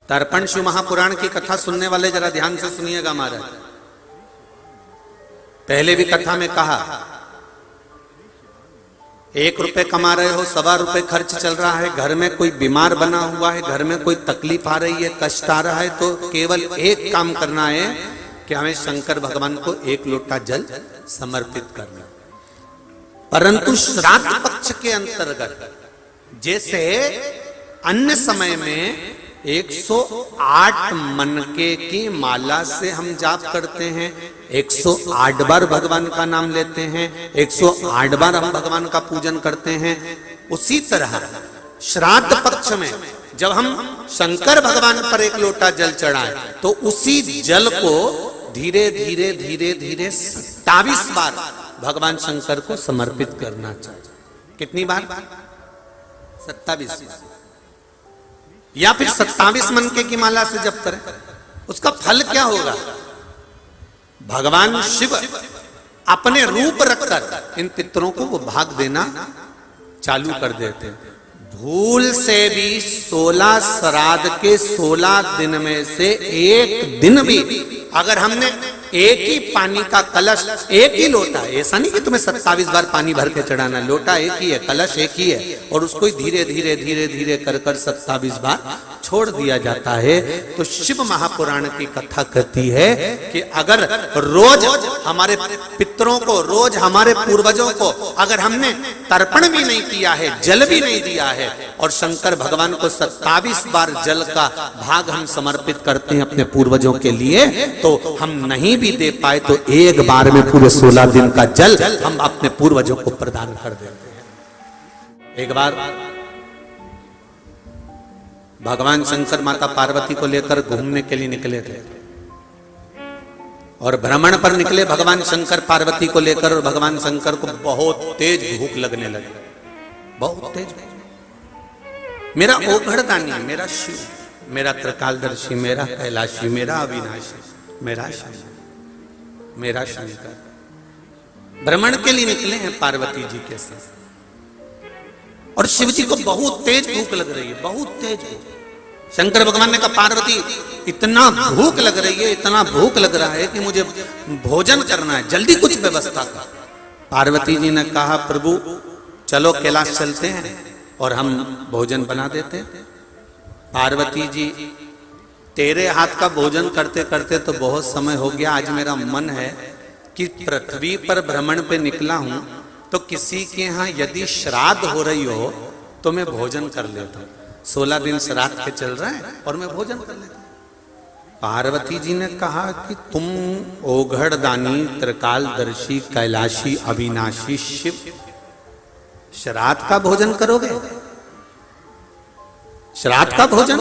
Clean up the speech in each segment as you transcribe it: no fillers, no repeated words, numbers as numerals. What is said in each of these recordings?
तर्पण शिव महापुराण की कथा सुनने वाले जरा ध्यान से सुनिएगा महाराज। पहले भी कथा में कहा, 1 रुपए कमा रहे हो, 1.25 रुपए खर्च चल रहा है, घर में कोई बीमार बना हुआ है, घर में कोई तकलीफ आ रही है, कष्ट आ रहा है, तो केवल एक काम करना है कि हमें शंकर भगवान को 1 लोटा जल समर्पित करना। परंतु श्राद्ध पक्ष के अंतर्गत जैसे अन्य समय में 108 मनके की माला से हम जाप करते हैं, 108 बार भगवान का नाम लेते हैं, 108 बार हम भगवान का पूजन करते हैं, उसी तरह श्राद्ध पक्ष में जब हम शंकर भगवान पर 1 लोटा जल चढ़ाएं तो उसी जल को धीरे धीरे धीरे धीरे 27 बार भगवान शंकर को समर्पित करना चाहिए। कितनी बार? 27 बार। या फिर 27 मनके की माला से जप करें। उसका फल क्या होगा? भगवान शिव अपने रूप रखकर इन पितरों को वो भाग देना चालू कर देते हैं। भूल से भी 16 श्राद्ध के 16 दिन में से एक दिन भी अगर हमने एक ही पानी का कलश, एक ही लोटा, ऐसा नहीं कि तुम्हें 27 बार पानी भर के चढ़ाना, लोटा एक ही है, कलश एक ही है, और उसको धीरे धीरे धीरे धीरे कर कर 27 बार छोड़ दिया जाता है, तो शिव महापुराण की कथा कहती है कि अगर रोज हमारे पितरों को, रोज हमारे पूर्वजों को अगर हमने तर्पण भी नहीं किया है, जल भी नहीं दिया है, और शंकर भगवान को 27 बार जल का भाग हम समर्पित करते हैं अपने पूर्वजों के लिए, तो हम नहीं भी दे पाए तो एक बार में पूरे 16 दिन का जल हम अपने पूर्वजों को प्रदान कर देते हैं। एक बार भगवान शंकर माता पार्वती को लेकर घूमने के लिए निकले थे, और भ्रमण पर निकले भगवान शंकर पार्वती को लेकर, और भगवान शंकर को बहुत तेज भूख लगने लगी, बहुत तेज। मेरा ओघड़दानी, मेरा शिव, मेरा त्रिकालदर्शी, मेरा कैलाशी, मेरा अविनाशी, मेरा शिव, मेरा शंकर भ्रमण के लिए निकले हैं पार्वती जी के साथ, और शिव जी को बहुत तेज भूख लग रही है, बहुत तेज भूख। शंकर भगवान ने कहा, पार्वती इतना भूख लग रही है, इतना भूख लग रहा है कि मुझे भोजन करना है, जल्दी कुछ व्यवस्था कर। पार्वती जी ने कहा, प्रभु चलो कैलाश चलते हैं और हम भोजन बना देते हैं। पार्वती जी, तेरे हाथ का भोजन करते करते तो बहुत समय हो गया, आज मेरा मन है कि पृथ्वी पर भ्रमण पे निकला हूं तो किसी के यहाँ यदि श्राद्ध हो रही हो तो मैं भोजन कर लेता हूं। 16 दिन श्राद्ध के चल रहे हैं और मैं भोजन कर लेता हूं। पार्वती जी ने कहा कि तुम ओघड़दानी, त्रिकालदर्शी, कैलाशी, अविनाशी शिव श्राद्ध का भोजन करोगे? श्राद्ध का भोजन?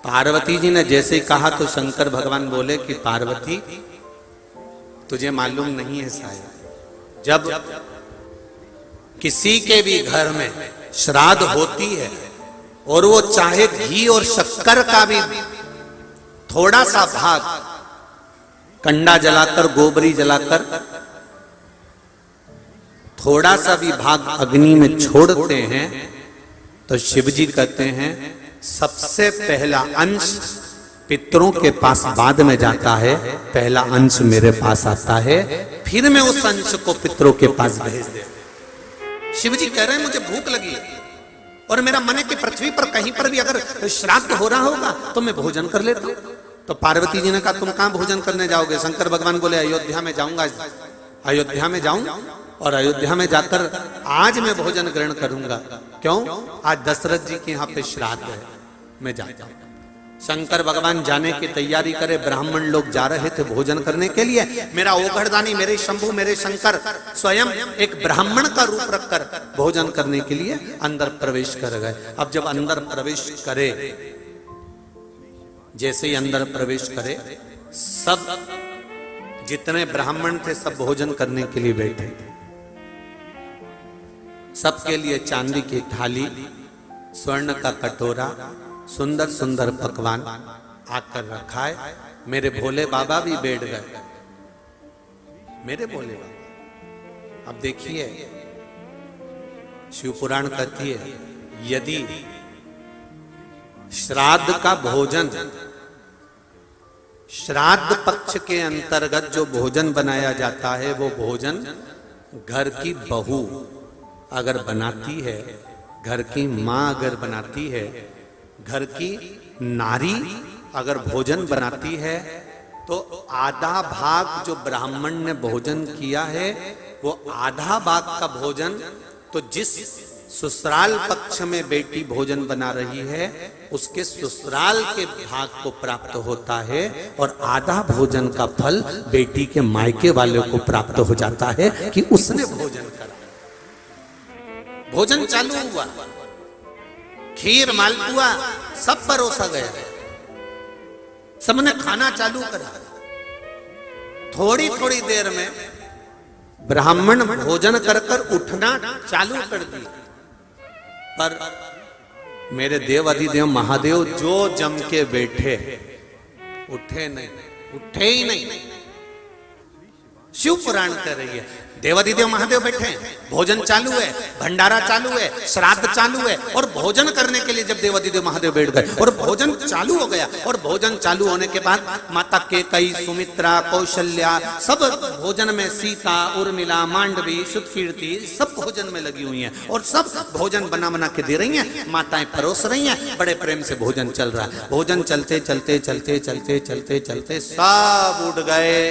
पार्वती जी ने जैसे ही कहा तो शंकर भगवान बोले कि पार्वती तुझे मालूम नहीं है शायद, जब किसी के भी घर में श्राद्ध होती है और वो चाहे घी और शक्कर का भी थोड़ा सा भाग कंडा जलाकर, गोबरी जलाकर थोड़ा सा भी भाग अग्नि में छोड़ते हैं, तो शिव जी कहते हैं सबसे पहला अंश पितरों के पास बाद में जाता है, पहला अंश मेरे पास आता है, फिर मैं उस अंश को पितरों के पास भेज दे। शिव जी कह रहे हैं मुझे भूख लगी है और मेरा मन है कि पृथ्वी पर कहीं पर भी अगर श्राद्ध हो रहा होगा तो मैं भोजन कर लेता हूं। तो पार्वती जी ने कहा, तुम कहां भोजन करने जाओगे? शंकर भगवान बोले, अयोध्या में जाऊंगा, अयोध्या में जाऊं और अयोध्या में जाकर आज मैं भोजन ग्रहण करूंगा। क्यों? आज दशरथ जी के यहाँ पे श्राद्ध है, मैं जाता हूं। शंकर भगवान जाने की तैयारी करे, ब्राह्मण लोग जा रहे थे भोजन करने के लिए, मेरा ओघड़दानी, मेरे शंभु, मेरे शंकर स्वयं एक ब्राह्मण का रूप रखकर भोजन करने के लिए अंदर प्रवेश कर गए। अब जब अंदर प्रवेश करे, जैसे ही अंदर प्रवेश करे, सब जितने ब्राह्मण थे सब भोजन करने के लिए बैठे। सबके लिए चांदी की थाली, स्वर्ण का कटोरा, सुंदर सुंदर पकवान आकर रखा है। मेरे भोले बाबा भी बैठ गए, मेरे भोले बाबा। अब देखिए, शिव पुराण कहती है, यदि श्राद्ध का भोजन, श्राद्ध पक्ष के अंतर्गत जो भोजन बनाया जाता है वो भोजन घर की बहू अगर बनाती है, घर की माँ अगर बनाती है, घर की नारी अगर भोजन बनाती है, तो आधा भाग जो ब्राह्मण ने भोजन किया है वो आधा भाग का भोजन तो जिस ससुराल पक्ष में बेटी भोजन बना रही है उसके ससुराल के भाग को प्राप्त होता है, और आधा भोजन का फल बेटी के मायके वाले को प्राप्त हो जाता है कि उसने भोजन करा। भोजन चालू हुआ, खीर मालपुआ सब परोसा गया, सबने खाना चालू करा। थोड़ी थोड़ी देर में ब्राह्मण भोजन कर कर उठना चालू कर दिया, पर मेरे देव अधिदेव महादेव जो जम के बैठे उठे नहीं, उठे ही नहीं। शिव पुराण कर रही है, देवाधिदेव महादेव बैठे हैं, भोजन चालू है, भंडारा चालू है, श्राद्ध चालू है, और भोजन करने के लिए जब देवाधिदेव महादेव बैठ गए और भोजन चालू हो गया, और भोजन चालू होने के बाद माता केकई, सुमित्रा, कौशल्या सब भोजन में, सीता, उर्मिला, मांडवी, सुतकीर्ति सब भोजन में लगी हुई हैं, और सब भोजन बना बना के दे रही हैं, माताएं परोस रही हैं, बड़े प्रेम से भोजन चल रहा है। भोजन चलते चलते चलते चलते चलते चलते सब उठ गए,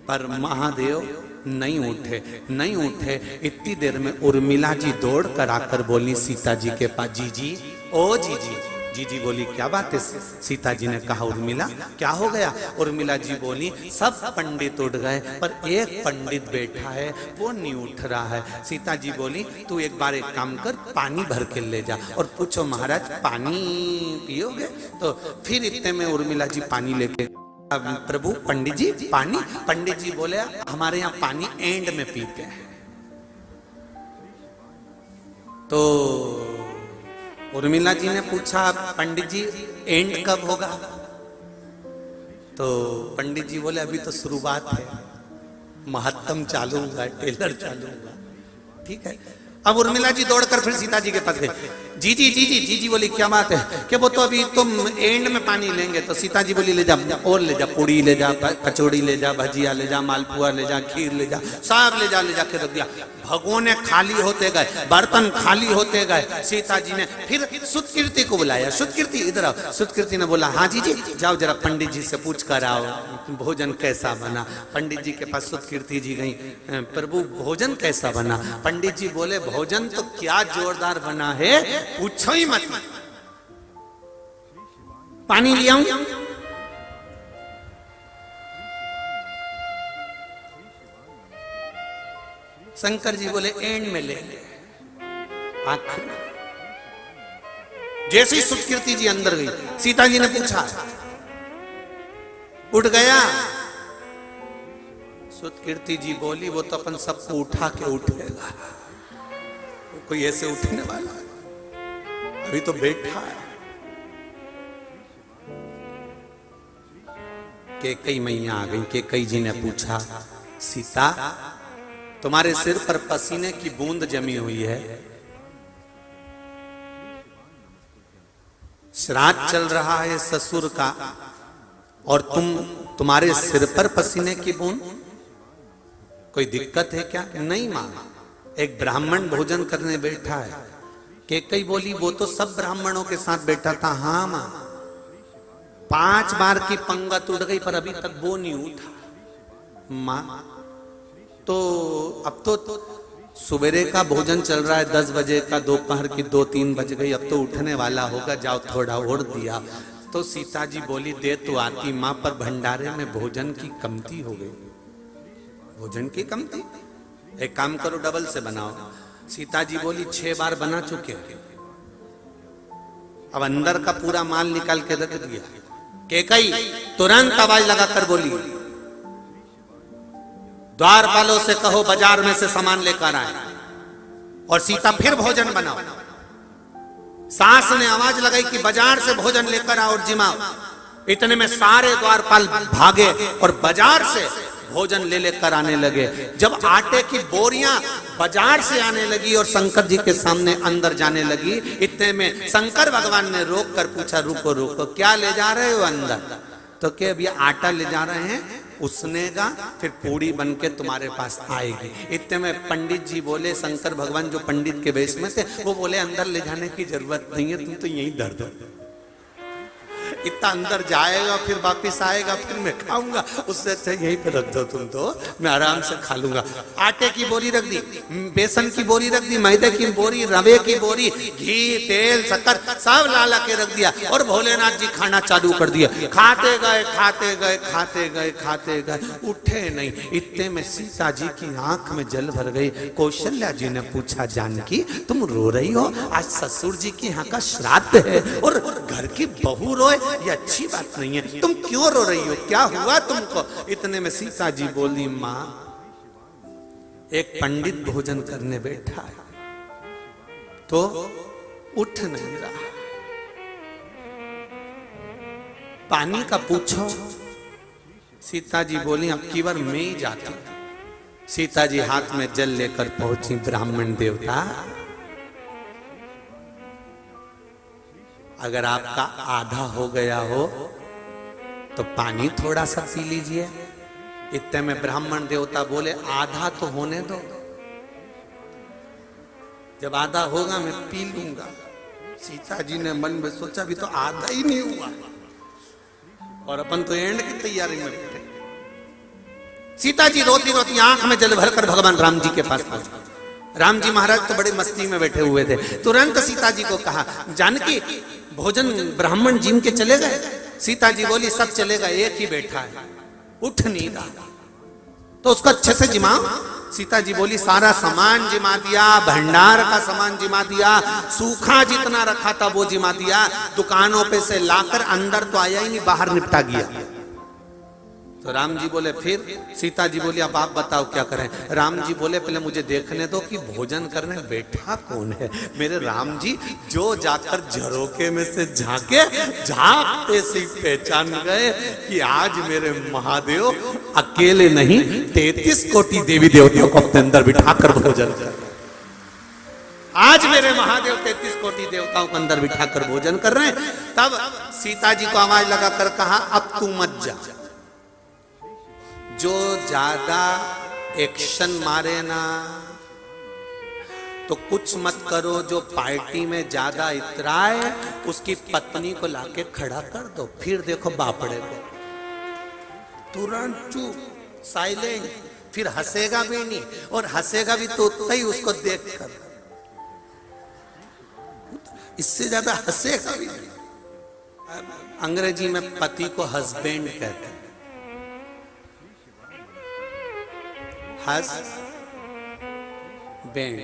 पर महादेव नहीं उठे, नहीं उठे। इतनी देर में उर्मिला जी दौड़ कर आकर बोली सीता जी के पास, जीजी, ओ जीजी। जीजी बोली क्या बात है? सीता जी ने कहा उर्मिला क्या हो गया? उर्मिला जी बोली सब पंडित उठ गए पर एक पंडित बैठा है वो नहीं उठ रहा है। सीता जी बोली तू एक बार एक काम कर, पानी भर के ले जा और पूछो महाराज पानी पियोगे? तो फिर इतने में उर्मिला जी पानी लेके, प्रभु पंडित जी पानी? पंडित जी बोले हमारे यहाँ पानी एंड में पीते हैं। तो उर्मिला जी ने पूछा पंडित जी एंड कब होगा? तो पंडित जी बोले अभी तो शुरुआत है, महत्तम चालू होगा, टेलर चालू होगा। ठीक है। अब उर्मिला जी दौड़कर फिर सीता जी के पास गई, जीजी जीजी। जीजी बोली क्या बात है? कि वो तो अभी तुम एंड में पानी लेंगे। तो सीता जी बोली ले जा, और ले जा, पूड़ी ले जा, कचौड़ी ले जा, भजिया ले जा, मालपुआ ले जा, खीर ले जा, सब ले जा के रख दिया। भगोने खाली होते गए, बर्तन खाली होते गए। सीता जी ने फिर सुतकीर्ति को बुलाया, सुतकीर्ति इधर आओ। सुतकीर्ति ने बोला हाँ जीजी जाओ जरा पंडित जी से पूछ कर आओ भोजन कैसा बना। पंडित जी के पास सुतकीर्ति जी गई, प्रभु भोजन कैसा बना? पंडित जी बोले भोजन तो क्या जोरदार बना है, पूछो ही मत। पानी ले आऊं? शंकर जी बोले एंड में ले। आखिर जैसे ही सुतकीर्ति जी अंदर गई, सीता जी ने पूछा उठ गया? सुतकीर्ति जी बोली वो तो अपन सबको उठा के उठेगा, कोई ऐसे उठने वाला अभी तो बैठा है। केकई मैया आ गई। केकई जी ने पूछा सीता तुम्हारे सिर पर पसीने की बूंद जमी हुई है, श्राद्ध चल रहा है ससुर का और तुम्हारे सिर पर पसीने की बूंद, कोई दिक्कत है क्या? नहीं मां, एक ब्राह्मण भोजन करने बैठा है। केकई बोली वो तो सब ब्राह्मणों के साथ बैठा था। हाँ मां, 5 बार की पंगत उठ गई पर अभी तक वो नहीं उठा। मां तो अब तो सुबेरे का भोजन चल रहा है 10 बजे का, दोपहर की 2-3 बज गई, अब तो उठने वाला होगा, जाओ थोड़ा और दिया। तो सीता जी बोली दे तो आती मां, पर भंडारे में भोजन की कमती हो गई। भोजन की कमती, एक काम करो डबल से बनाओ। सीता जी बोली 6 बार बना चुके हैं, अब अंदर का पूरा माल निकाल के रख दिया। केकई तुरंत आवाज लगाकर बोली द्वारपालों से कहो बाजार में से सामान लेकर आए और सीता फिर भोजन बनाओ। सास ने आवाज लगाई कि बाजार से भोजन लेकर आओ और जिमाओ। इतने में सारे द्वारपाल भागे और बाजार से भोजन ले लेकर आने लगे। जब आटे की बोरियां बाजार से आने लगी और शंकर जी के सामने अंदर जाने लगी, इतने में शंकर भगवान ने रोक कर पूछा, रुको रुको, क्या ले जा रहे हो अंदर? तो क्या अब ये आटा ले जा रहे हैं, उसनेगा फिर पूड़ी बन के तुम्हारे पास आएगी। इतने में पंडित जी बोले, शंकर भगवान जो पंडित के वेश में थे, वो बोले अंदर ले जाने की जरूरत नहीं है, तुम तो यही धर दो। इतना अंदर जाएगा फिर वापिस आएगा, फिर मैं खाऊंगा, उससे अच्छा यहीं पे रख दो तुम, तो मैं आराम से खा लूंगा। आटे की बोरी रख दी, बेसन की बोरी रख दी, मैदे की बोरी, रवे की बोरी, घी तेल शक्कर सब ला के रख दिया और भोलेनाथ जी खाना चालू कर दिया। खाते गए खाते गए खाते गए खाते गए, उठे नहीं। इतने में सीता जी की आंख में जल भर गई। कौशल्या जी ने पूछा, जानकी तुम रो रही हो? आज ससुर जी की यहाँ का श्राद्ध है और घर की बहू रोए, ये अच्छी बात नहीं है, तुम क्यों रो रही हो, क्या हुआ तुमको? इतने में सीता जी बोली, मां एक पंडित भोजन करने बैठा है तो उठ नहीं रहा, पानी का पूछो। सीता जी बोली, अब की बार मैं ही जाती। सीता जी हाथ में जल लेकर पहुंची। ब्राह्मण देवता, अगर आपका आधा हो गया हो तो पानी थोड़ा सा पी लीजिए। इतने में ब्राह्मण देवता बोले, आधा तो होने दो, जब आधा होगा मैं पी लूंगा। सीता जी ने मन में सोचा, भी तो आधा ही नहीं हुआ और अपन तो एंड की तैयारी में बैठे। सीता जी रोती रोती आंख में जल भरकर भगवान राम जी के पास पहुंची। राम जी महाराज तो बड़े मस्ती में बैठे हुए थे। तुरंत सीता जी को कहा, जानकी भोजन ब्राह्मण जिम के चले गए? सीता जी बोली, सब चले गए, एक ही बैठा है, उठ नहीं रहा, तो उसको अच्छे से जिमाओ। सीता जी बोली, सारा सामान जिमा दिया, भंडार का सामान जिमा दिया, सूखा जितना रखा था वो जिमा दिया, दुकानों पे से लाकर अंदर तो आया ही नहीं, बाहर निपटा गया। तो राम जी बोले फिर? सीता जी बोली, अब आप बताओ क्या करें? राम जी बोले, पहले मुझे देखने दो कि भोजन करने बैठा कौन है। मेरे राम जी जो जाकर झरोके में से झांके, झांकते से पहचान गए कि आज मेरे महादेव अकेले नहीं 33 कोटि देवी देवताओं को अपने अंदर बिठाकर भोजन कर। आज मेरे महादेव 33 कोटि देवताओं को अंदर बिठाकर भोजन कर रहे हैं। तब सीता जी को आवाज लगाकर कहा, अब तू मत जा, जो ज्यादा एक्शन मारे ना तो कुछ मत करो, जो पार्टी में ज्यादा इतराए उसकी पत्नी को लाके खड़ा कर दो, फिर देखो बापड़े को। तुरंत चुप, साइलेंट, फिर हंसेगा भी नहीं, और हंसेगा भी तो उतना ही उसको देखकर, इससे ज्यादा हंसेगा भी नहीं। अंग्रेजी में पति को हस्बैंड कहते हैं। हस बैंड,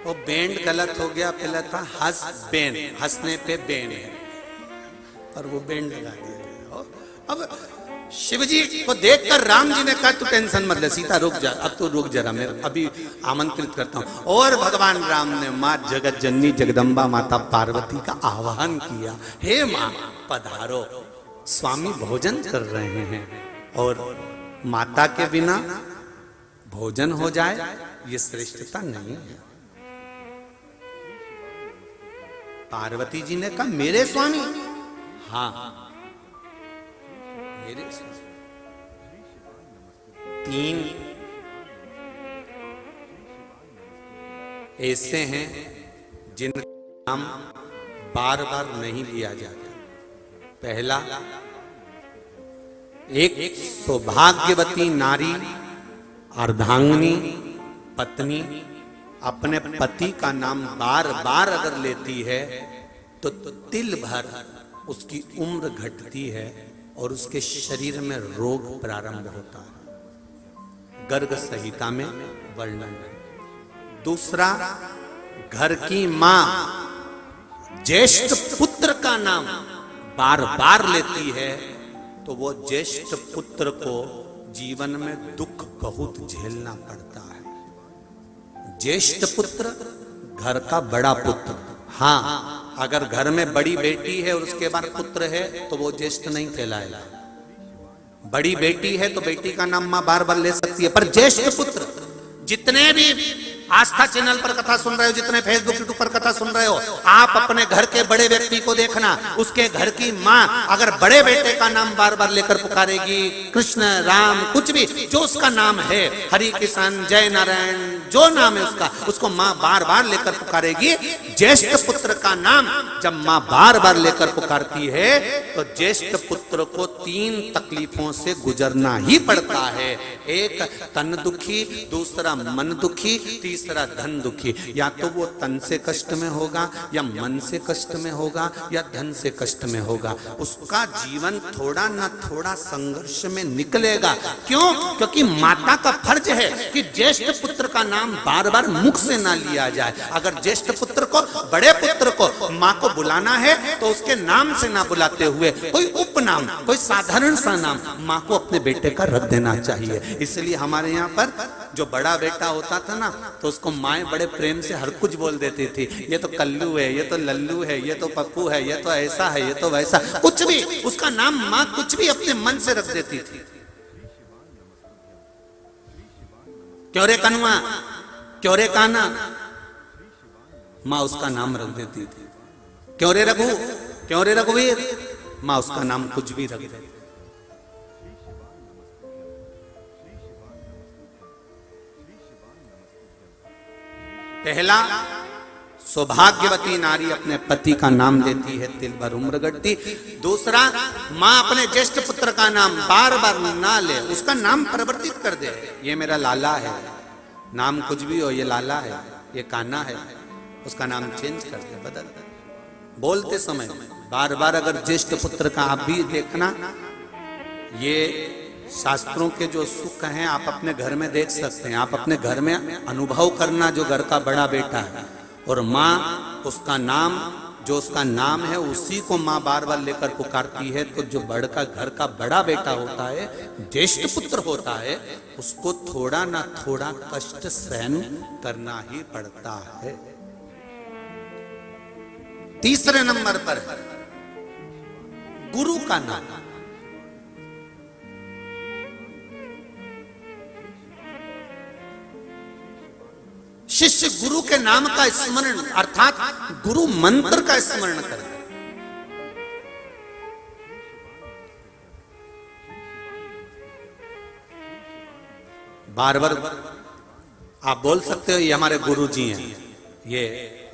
वो बैंड गलत हो गया, पहले था हस बैंड, हंसने पे बैंड है और वो बैंड लगा दिया। अब शिवजी को देखकर राम जी ने कहा, तू टेंशन मत ले सीता, रुक जा, अब तू रुक जरा, मैं अभी आमंत्रित करता हूं। और भगवान राम ने मां जगत जननी जगदम्बा माता पार्वती का आह्वान किया, हे मां पधारो, स्वामी भोजन कर रहे हैं और माता के बिना भोजन हो जाए ये श्रेष्ठता नहीं है। पार्वती जी ने कहा, मेरे स्वामी? हाँ मेरे स्वामी। 3 ऐसे हैं जिनका नाम बार बार नहीं लिया जाता। पहला, एक सौभाग्यवती नारी अर्धांगिनी पत्नी अपने पति का नाम बार बार अगर लेती है तो तिल भर उसकी उम्र घटती है और उसके शरीर में रोग प्रारंभ होता है। गर्ग संहिता में वर्णन है। दूसरा, घर की मां ज्येष्ठ पुत्र का नाम बार बार लेती है तो वो ज्येष्ठ पुत्र को जीवन में दुख बहुत झेलना पड़ता है। ज्येष्ठ पुत्र घर का बड़ा पुत्र। हाँ, अगर घर में बड़ी बेटी है और उसके बाद पुत्र है तो वो ज्येष्ठ नहीं कहलाएगा। बड़ी बेटी है तो बेटी का नाम मां बार बार ले सकती है, पर ज्येष्ठ पुत्र, जितने भी आस्था चैनल पर कथा सुन रहे हो, जितने फेसबुक यूट्यूब पर कथा सुन रहे हो, आप अपने घर के बड़े व्यक्ति को देखना, उसके घर की माँ अगर बड़े बेटे का नाम बार बार लेकर पुकारेगी, कृष्ण राम कुछ भी जो उसका नाम है, हरि किशन जय नारायण जो नाम है उसका, उसको माँ बार बार लेकर पुकारेगी। ज्येष्ठ पुत्र का नाम जब माँ बार बार लेकर पुकारती है तो ज्येष्ठ पुत्र को 3 तकलीफों से गुजरना ही पड़ता है। एक तन दुखी, दूसरा मन दुखी, तीसरा धन दुखी। या तो वो तन से कष्ट में होगा, या मन से कष्ट में होगा, या धन से कष्ट में होगा। उसका जीवन थोड़ा ना थोड़ा संघर्ष में निकलेगा। क्यों? क्योंकि माता का फर्ज है कि ज्येष्ठ पुत्र का नाम बार बार मुख से ना लिया जाए। अगर ज्येष्ठ पुत्र को, बड़े पुत्र को माँ को बुलाना है तो उसके नाम से ना बुलाते हुए कोई उपनाम, कोई साधारण सा नाम माँ को अपने बेटे का रख देना चाहिए। इसलिए हमारे यहाँ पर जो बड़ा बेटा होता था ना तो उसको माएं बड़े प्रेम से हर कुछ बोल देती थी, ये तो कल्लू है, ये तो लल्लू है, ये तो पप्पू है, ये तो ऐसा है, ये तो वैसा, कुछ भी उसका नाम माँ कुछ भी अपने मन से रख देती थी। क्यों रे कनुआ, क्यों रे काना, माँ उसका नाम रख देती थी। क्यों रे रघु, क्यों रे रघुवीर, माँ उसका नाम कुछ भी रख देती। पहला, सौभाग्यवती नारी अपने पति का नाम लेती है, तिल भर उम्र गढ़ती। दूसरा, माँ अपने ज्येष्ठ पुत्र का नाम बार बार ना ले, उसका नाम परिवर्तित कर दे। ये मेरा लाला है, नाम कुछ भी हो, ये लाला है, ये कान्हा है, उसका नाम चेंज कर दे, बदल दे। बोलते समय बार बार अगर ज्येष्ठ पुत्र का आप भी देखना, ये शास्त्रों के जो सुख हैं आप अपने घर में देख सकते हैं। आप अपने घर में अनुभव करना, जो घर का बड़ा बेटा है और माँ उसका नाम, जो उसका नाम है उसी को माँ बार बार लेकर पुकारती है, तो जो बड़का घर का बड़ा बेटा होता है, ज्येष्ठ पुत्र होता है, उसको थोड़ा ना थोड़ा कष्ट सहन करना ही पड़ता है। तीसरे नंबर पर है गुरु का नाम। शिष्य गुरु के नाम का स्मरण अर्थात गुरु मंत्र का स्मरण करे। बार बार आप बोल सकते हो ये हमारे गुरुजी हैं, ये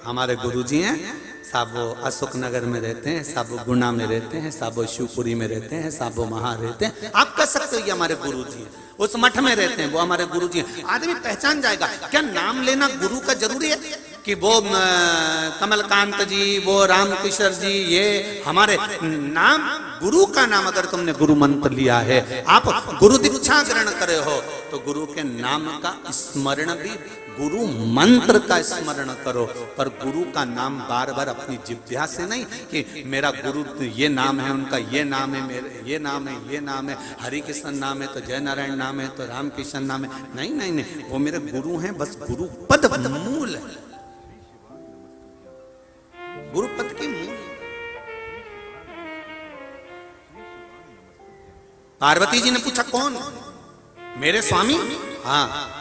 हमारे गुरुजी हैं, साहब वो अशोक नगर में रहते हैं, साहब वो गुना में रहते हैं, साहब वो शिवपुरी में रहते हैं, साहब वो वहां रहते हैं। आप कह सकते हो ये हमारे गुरुजी हैं, उस मठ में रहते हैं, वो हमारे गुरुजी हैं। आदमी पहचान जाएगा। क्या नाम लेना गुरु का जरूरी है कि वो कमलकांत जी, वो रामकिशोर जी, ये हमारे नाम, गुरु का नाम अगर तुमने गुरु मंत्र लिया है, आप गुरु दीक्षा ग्रहण करे हो, तो गुरु के नाम का स्मरण भी, गुरु मंत्र का स्मरण करो, पर गुरु का नाम बार बार अपनी जिह्वा से नहीं कि मेरा गुरु ये नाम है, उनका ये नाम है, मेरे ये नाम है, ये नाम है, हरि कृष्ण नाम है तो जय नारायण नाम है तो राम कृष्ण नाम है। नहीं नहीं नहीं, वो मेरे गुरु हैं, बस गुरु पद मूल है, गुरु पद की मूल। पार्वती जी ने पूछा कौन? मेरे स्वामी। हाँ,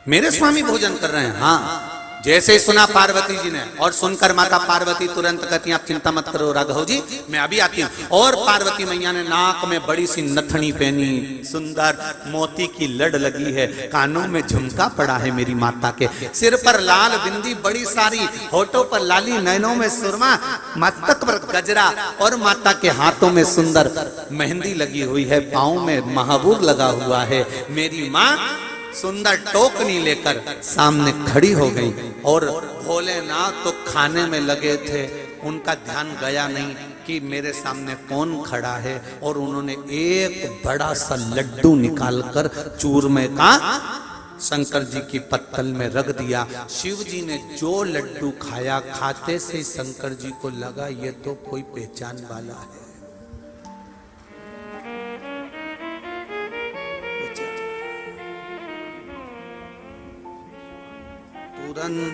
मेरे स्वामी भोजन कर रहे हैं। हाँ, जैसे ही सुना पार्वती जी ने, और सुनकर माता पार्वती तुरंत कहती आप चिंता मत करो राघव जी, मैं अभी आती हूँ। और पार्वती मैया ने नाक में बड़ी सी नथनी पहनी, सुंदर मोती की लड़ लगी है, कानों में झुमका पड़ा है मेरी माता के, सिर पर लाल बिंदी बड़ी सारी, होठों पर लाली, नैनों में सुरमा, मस्तक पर गजरा, और माता के हाथों में सुंदर मेहंदी लगी हुई है, पाँव में महाबूर लगा हुआ है। मेरी माँ सुंदर टोकनी लेकर सामने खड़ी हो गई, और भोलेनाथ तो खाने में लगे थे, उनका ध्यान गया नहीं कि मेरे सामने कौन खड़ा है, और उन्होंने एक बड़ा सा लड्डू निकालकर चूरमे का शंकर जी की पत्तल में रख दिया। शिव जी ने जो लड्डू खाया, खाते से शंकर जी को लगा ये तो कोई पहचान वाला है। तुरंत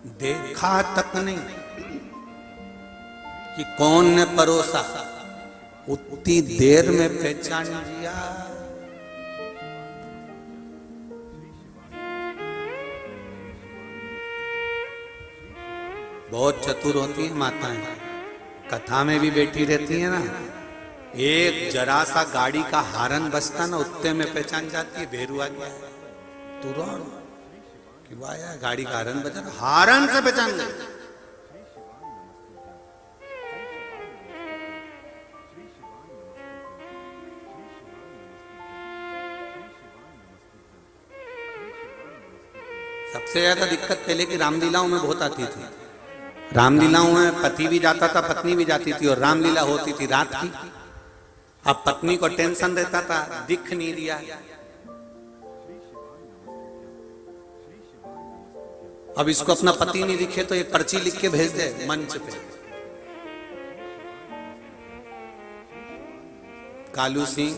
देखा तक नहीं कि कौन ने परोसा, उतनी देर में पहचान लिया। बहुत चतुर होती हैं माताएं, कथा में भी बैठी रहती है ना, एक जरा सा गाड़ी का हारन बजता ना, उतने में पहचान जाती है भेरू आ गया तुरंत कि आया, गाड़ी का हारन बजा, हारन से पहचान गए। सबसे ज्यादा दिक्कत पहले की रामलीलाओं में बहुत आती थी। रामलीलाओं में पति भी जाता था, पत्नी भी जाती थी, और रामलीला होती थी रात की। अब पत्नी को टेंशन रहता था, दिख नहीं दिया। अब इसको अपना पति नहीं दिखे तो एक पर्ची लिख के भेज दे मंच पे, कालू सिंह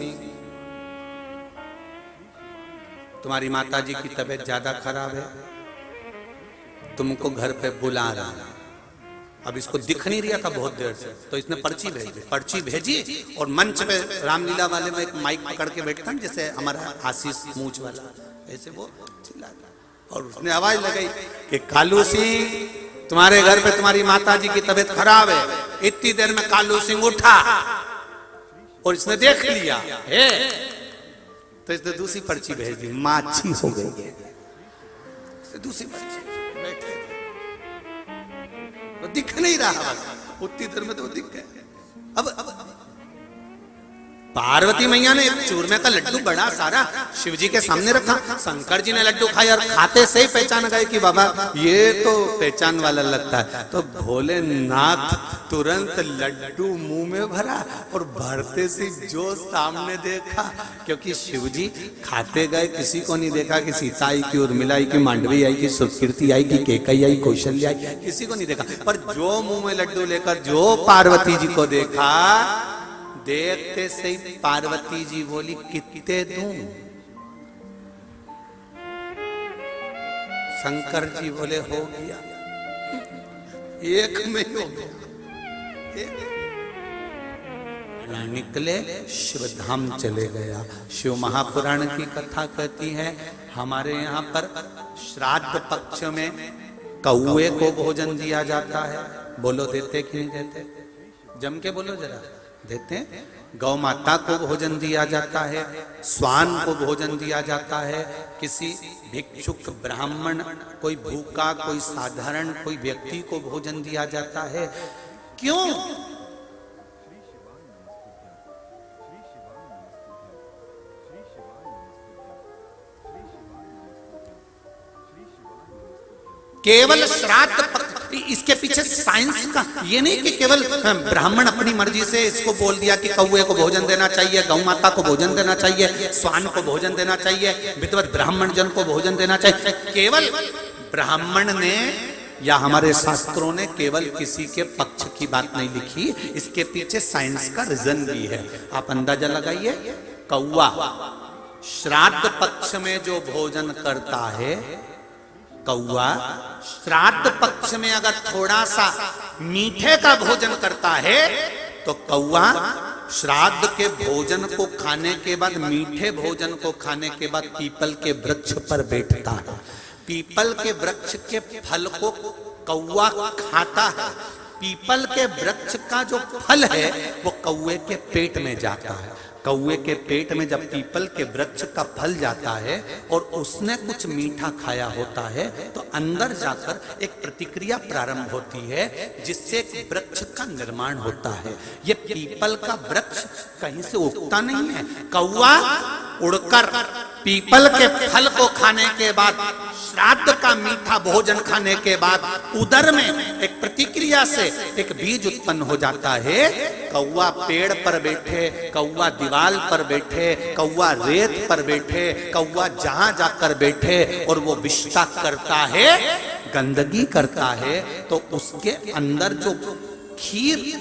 तुम्हारी माताजी की तबीयत ज्यादा खराब है, तुमको घर पे बुला रहा है। अब इसको दिख नहीं रहा था बहुत देर से, तो इसने पर्ची भेजी। पर्ची भेजी और मंच पे रामलीला वाले में एक माइक पकड़ के बैठता है, जैसे हमारा आशीष मूंछ वाला, ऐसे वो चिल्लाता, और उसने आवाज लगाई कि कालू सिंह तुम्हारे घर पे तुम्हारी माताजी की तबीयत खराब है। इतनी देर में कालू सिंह उठा और इसने देख लिया है, तो इसने दूसरी पर्ची भेज दी, माछी हो गई। दूसरी पर्ची बैठे, तो दिख नहीं रहा, बस उतनी देर में तो दिख गए। अब पार्वती मैया ने एक चूरमे का लड्डू बड़ा सारा शिव जी के सामने रखा। शंकर जी ने लड्डू खाया और खाते से ही पहचान गए कि बाबा ये तो पहचान वाला लगता है। तो भोलेनाथ तुरंत लड्डू मुंह में भरा और भरते से जो सामने देखा, क्योंकि शिव जी खाते गए, किसी को नहीं देखा कि सीता आई की, उर्मिला आई की, मांडवी आई की, सुकीर्ति आई की, केकई आई, कौशल्या आई, किसी को नहीं देखा। पर जो मुंह में लड्डू लेकर जो पार्वती जी को देखा, देखते से ही पार्वती जी बोली कितने दूं? शंकर जी बोले हो गया, एक में हो गया। निकले शिव धाम चले गया। शिव महापुराण की कथा कहती है, हमारे यहाँ पर श्राद्ध पक्ष में कौए को भोजन दिया जाता है। बोलो देते कि नहीं देते? जम के बोलो जरा। देते हैं। गौ माता को भोजन दिया जाता है, स्वान को भोजन दिया जाता है, किसी भिक्षुक ब्राह्मण, कोई भूखा, कोई साधारण कोई व्यक्ति को भोजन दिया जाता है। क्यों? केवल श्राद्ध, इसके पीछे साइंस का ये नहीं कि केवल ब्राह्मण अपनी मर्जी से इसको बोल दिया कि कौए को भोजन देना चाहिए, गौ माता को भोजन देना चाहिए, स्वान को भोजन देना चाहिए, विद्वत ब्राह्मण जन को भोजन देना चाहिए। केवल ब्राह्मण ने या हमारे शास्त्रों ने केवल किसी के पक्ष की बात नहीं लिखी, इसके पीछे साइंस का रीजन भी है। आप अंदाजा लगाइए, कौआ श्राद्ध पक्ष में जो भोजन करता है, कौआ श्राद्ध पक्ष में अगर थोड़ा सा मीठे का भोजन करता है, तो कौआ श्राद्ध के भोजन को खाने के बाद, मीठे भोजन को खाने के बाद पीपल के वृक्ष पर बैठता है। पीपल के वृक्ष के फल को कौआ खाता है। पीपल के वृक्ष का जो फल है वो कौए के पेट में जाता है। कौए के पेट में जब पीपल के वृक्ष का फल जाता है और उसने कुछ मीठा खाया होता है, तो अंदर जाकर एक प्रतिक्रिया प्रारंभ होती है, जिससे एक वृक्ष का निर्माण होता है। ये पीपल का वृक्ष कहीं से उगता नहीं है। कौआ उड़कर पीपल के फल को खाने के बाद, श्राद्ध का मीठा भोजन खाने के बाद, उदर में एक प्रतिक्रिया से एक बीज उत्पन्न हो जाता है। कौआ पेड़ पर बैठे, कौआ दीवाल पर बैठे, कौआ रेत पर बैठे, कौआ जहां जाकर बैठे और वो विष्ठा करता है, गंदगी करता है, तो उसके अंदर जो खीर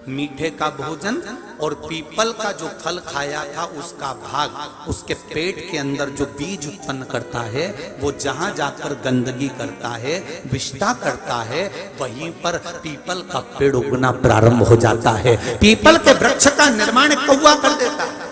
मीठे का भोजन और पीपल का जो फल खाया था उसका भाग उसके पेट के अंदर जो बीज उत्पन्न करता है वो जहां जाकर गंदगी करता है, विष्ठा करता है, वहीं पर पीपल का पेड़ उगना प्रारंभ हो जाता है। पीपल के वृक्ष का निर्माण कौवा कर देता है।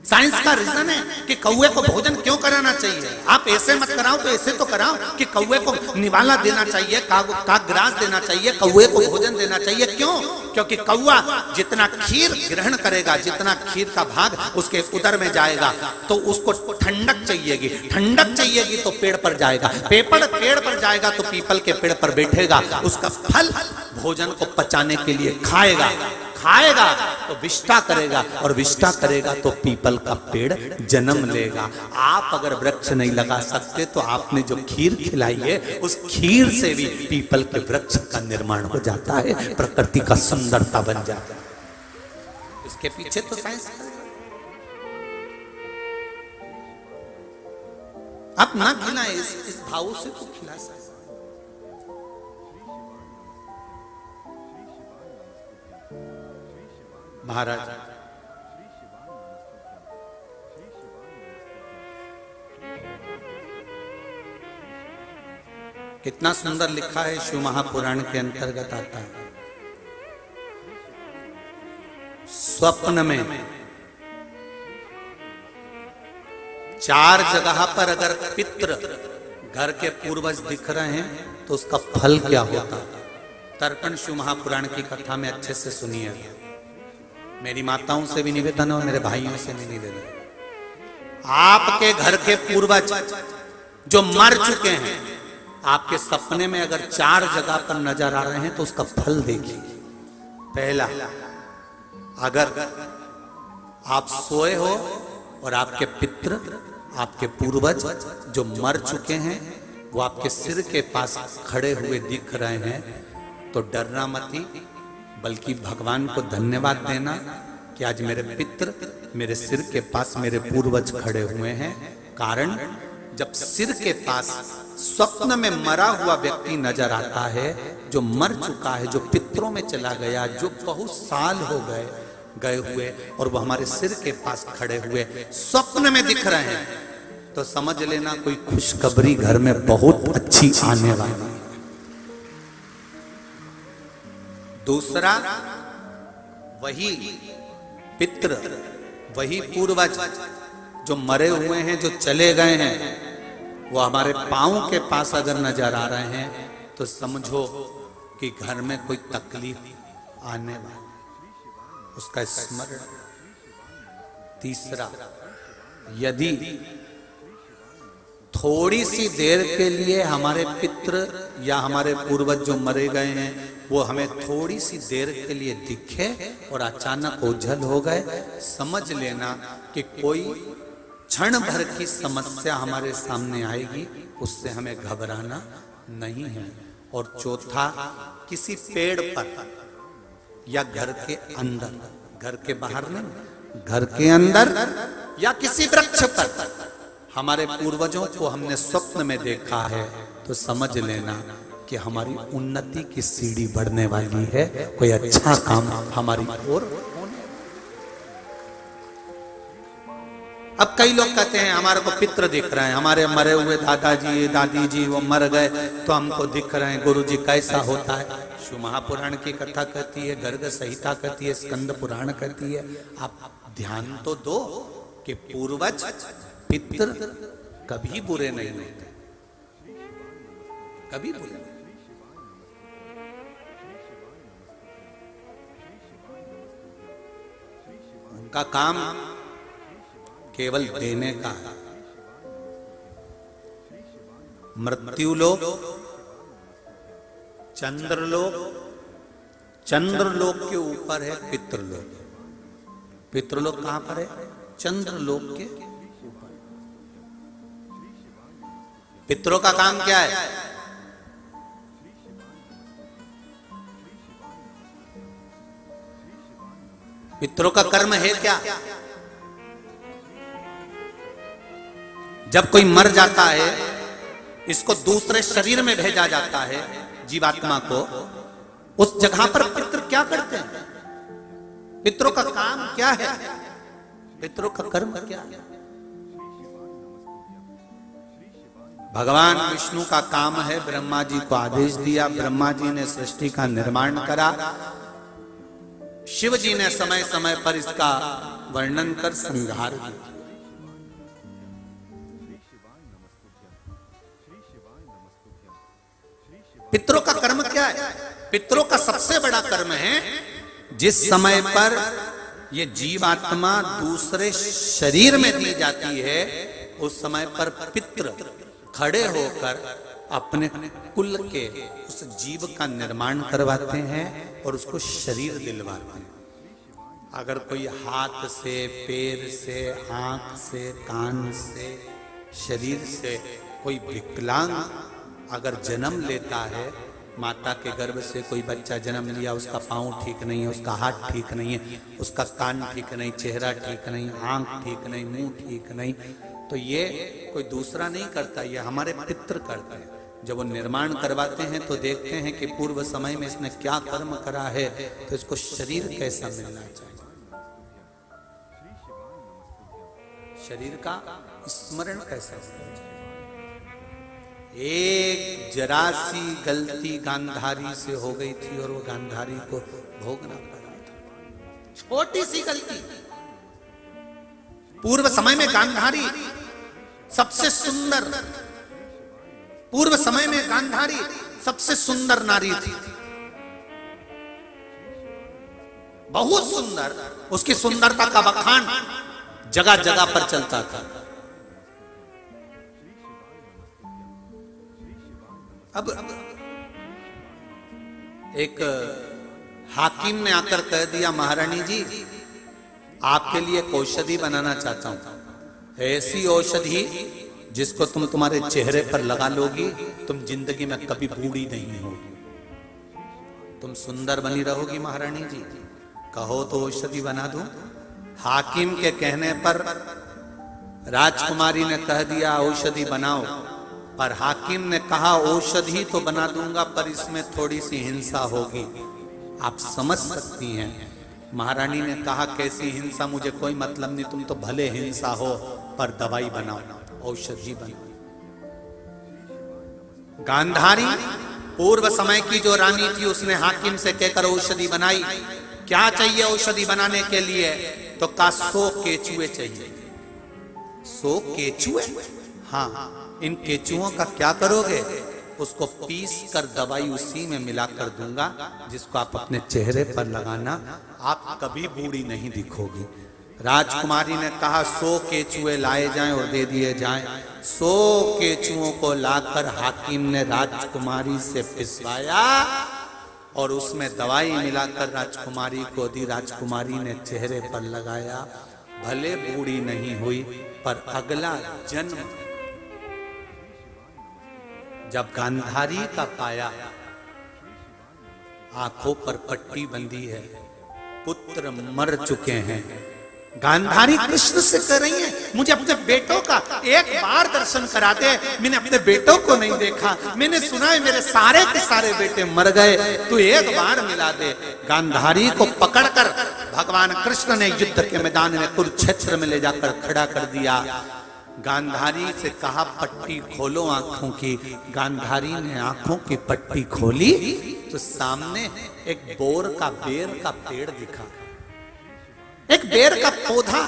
साइंस का रीजन है कि कौवे को भोजन क्यों कराना चाहिए। आप ऐसे मत कराओ तो ऐसे तो कराओ कि कौवे को निवाला देना चाहिए, काग्रास देना चाहिए, कौवे को भोजन देना चाहिए। क्यों? क्योंकि कौवा जितना खीर ग्रहण करेगा, जितना खीर का भाग उसके उदर में जाएगा तो उसको ठंडक चाहिएगी, ठंडक चाहिएगी तो पेड़ पर जाएगा, पेड़ पर जाएगा तो पीपल के पेड़ पर बैठेगा, उसका फल भोजन को पचाने के लिए खाएगा तो विष्ठा करेगा और विष्ठा करेगा तो पीपल का पेड़ जन्म लेगा। आप अगर वृक्ष नहीं लगा सकते तो आपने जो खीर खिलाई है उस खीर से भी पीपल के वृक्ष का निर्माण हो जाता है, प्रकृति का सुंदरता बन जाता है। इसके पीछे तो साइंस आप ना खिलाए, इस भाव से तो खिला सकते। महाराज कितना सुंदर लिखा है, शिव महापुराण के अंतर्गत आता है। स्वप्न में 4 जगह पर अगर पितृ घर के पूर्वज दिख रहे हैं तो उसका फल क्या होता है। तर्पण शिव महापुराण की कथा में अच्छे से सुनिए। मेरी माताओं से भी निवेदन और मेरे भाइयों से भी निवेदन, आपके घर के पूर्वज जो मर चुके हैं आपके सपने में अगर 4 जगह पर नजर आ रहे हैं तो उसका फल देखिए। पहला, अगर आप सोए हो और आपके पितृ आपके पूर्वज जो मर चुके हैं वो आपके सिर के पास खड़े हुए दिख रहे हैं तो डरना मत, बल्कि भगवान को धन्यवाद देना कि आज मेरे पितृ मेरे सिर के पास मेरे पूर्वज खड़े हुए हैं। कारण जब सिर के पास स्वप्न में मरा हुआ व्यक्ति नजर आता है, जो मर चुका है, जो पितरों में चला गया, जो बहुत साल हो गए हुए और वो हमारे सिर के पास खड़े हुए स्वप्न में दिख रहे हैं, तो समझ लेना कोई खुशखबरी घर में बहुत अच्छी आने वाली है। दूसरा, वही पितृ वही पूर्वज जो मरे हुए हैं, जो चले गए हैं, वो हमारे पांव के पास अगर नजर आ रहे हैं तो समझो कि घर में कोई तकलीफ आने वाली, उसका स्मरण। तीसरा, यदि थोड़ी सी देर के लिए हमारे पितृ या हमारे पूर्वज जो मरे गए हैं वो हमें थोड़ी सी देर के लिए दिखे और अचानक ओझल हो गए, समझ लेना कि कोई क्षण भर की समस्या हमारे सामने आएगी, उससे हमें घबराना नहीं है। और चौथा, किसी पेड़ पर या घर के अंदर, घर के बाहर नहीं, घर के अंदर या किसी वृक्ष पर हमारे पूर्वजों को हमने स्वप्न में देखा है तो समझ लेना कि हमारी उन्नति की सीढ़ी बढ़ने वाली है, कोई अच्छा काम हमारी ओर होने। अब कई लोग कहते हैं हमारे को पितृ दिख रहे हैं, हमारे मरे हुए दादाजी दादी जी वो मर गए तो हमको दिख रहे हैं। गुरुजी कैसा होता है? शिव महापुराण की कथा कहती है, गर्ग संहिता कहती है, स्कंद पुराण कहती है। आप ध्यान तो दो कि पूर्वज पितृ कभी बुरे नहीं होते, कभी बुरे नहीं। उनका काम केवल देने का है। मृत्युलोक, चंद्रलोक, चंद्रलोक के ऊपर है पितृलोक। पितृलोक कहां पर है? चंद्रलोक के ऊपर। पितरों का काम क्या है? पितरों का कर्म है क्या? जब कोई मर जाता है, इसको दूसरे शरीर में भेजा जाता है, जीवात्मा को, उस जगह पर पितृ क्या करते हैं? पितरों का काम क्या है? पितरों का कर्म क्या है? भगवान विष्णु का काम है, ब्रह्मा जी को आदेश दिया, ब्रह्मा जी ने सृष्टि का निर्माण करा, शिव जी ने समय समय पर इसका वर्णन कर संहार किया। पितरों का कर्म क्या है? पितरों का सबसे बड़ा कर्म है, जिस समय पर ये जीवात्मा दूसरे शरीर में दी जाती है, उस समय पर पितृ खड़े होकर अपने कुल के उस जीव का निर्माण करवाते हैं और उसको शरीर दिलवाते हैं। अगर कोई हाथ से, पैर से, आंख से, कान से, शरीर से कोई विकलांग अगर जन्म लेता है, माता के गर्भ से कोई बच्चा जन्म लिया, उसका पाँव ठीक नहीं है, उसका हाथ ठीक नहीं है, उसका कान ठीक नहीं, चेहरा ठीक नहीं, आंख ठीक नहीं, मुंह ठीक नहीं, तो ये कोई दूसरा नहीं करता, ये हमारे पितृ करते हैं। जब वो निर्माण करवाते हैं तो देखते हैं कि पूर्व समय में इसने क्या कर्म करा है, तो इसको शरीर कैसा मिलना चाहिए, शरीर का स्मरण कैसा होना चाहिए। एक जरा सी गलती गांधारी से हो गई थी और वो गांधारी को भोगना पड़ा था, छोटी सी गलती। पूर्व समय में गांधारी सबसे सुंदर, पूर्व समय में गांधारी सबसे सुंदर नारी थी, बहुत सुंदर। उसकी सुंदरता का बखान जगह जगह पर चलता था। अब एक हाकिम ने आकर कह दिया, महारानी जी आपके लिए एक औषधि बनाना चाहता हूं, ऐसी औषधि जिसको तुम तुम्हारे चेहरे पर लगा लोगी, तुम जिंदगी में कभी बूढ़ी नहीं होगी, तुम सुंदर बनी रहोगी महारानी जी, कहो तो औषधि बना दूं। हाकिम के कहने पर राजकुमारी ने कह दिया औषधि बनाओ, पर हाकिम ने कहा औषधि तो बना दूंगा पर इसमें थोड़ी सी हिंसा होगी, आप समझ सकती हैं। महारानी ने कहा कैसी हिंसा, मुझे कोई मतलब नहीं, तुम तो भले हिंसा हो पर दवाई बनाओ, औषधि बनाओ। गांधारी पूर्व समय की जो रानी थी, उसने हाकिम से कहकर औषधि बनाई। क्या चाहिए औषधि बनाने के लिए? तो कहा 100 केचुए चाहिए। 100 केचुए? हाँ, इन केचुओं का क्या करोगे? उसको पीस कर दवाई उसी में मिलाकर दूंगा, जिसको आप अपने चेहरे पर लगाना, आप कभी बूढ़ी नहीं दिखोगी। राजकुमारी ने कहा 100 केचुए लाए जाएं और दे दिए जाएं। 100 केचुओं को लाकर हाकिम ने राजकुमारी से पिसवाया और उसमें दवाई मिलाकर राजकुमारी को दी। राजकुमारी ने चेहरे पर लगाया, भले बूढ़ी नहीं हुई, पर अगला जन्म जब गांधारी का पाया, आंखों पर पट्टी बंधी है, पुत्र मर चुके हैं। गांधारी कृष्ण से कह रही है मुझे अपने बेटों का एक बार दर्शन करा दे, मैंने अपने बेटों को नहीं देखा, मैंने सुना है मेरे सारे के सारे बेटे मर गए, तू एक बार मिला दे। गांधारी को पकड़कर भगवान कृष्ण ने युद्ध के मैदान में कुरुक्षेत्र में ले जाकर खड़ा कर दिया। गांधारी से कहा पट्टी खोलो आंखों की। गांधारी ने आंखों की पट्टी खोली तो सामने एक बोर का बेर का पेड़ दिखा, एक बेर का पौधा,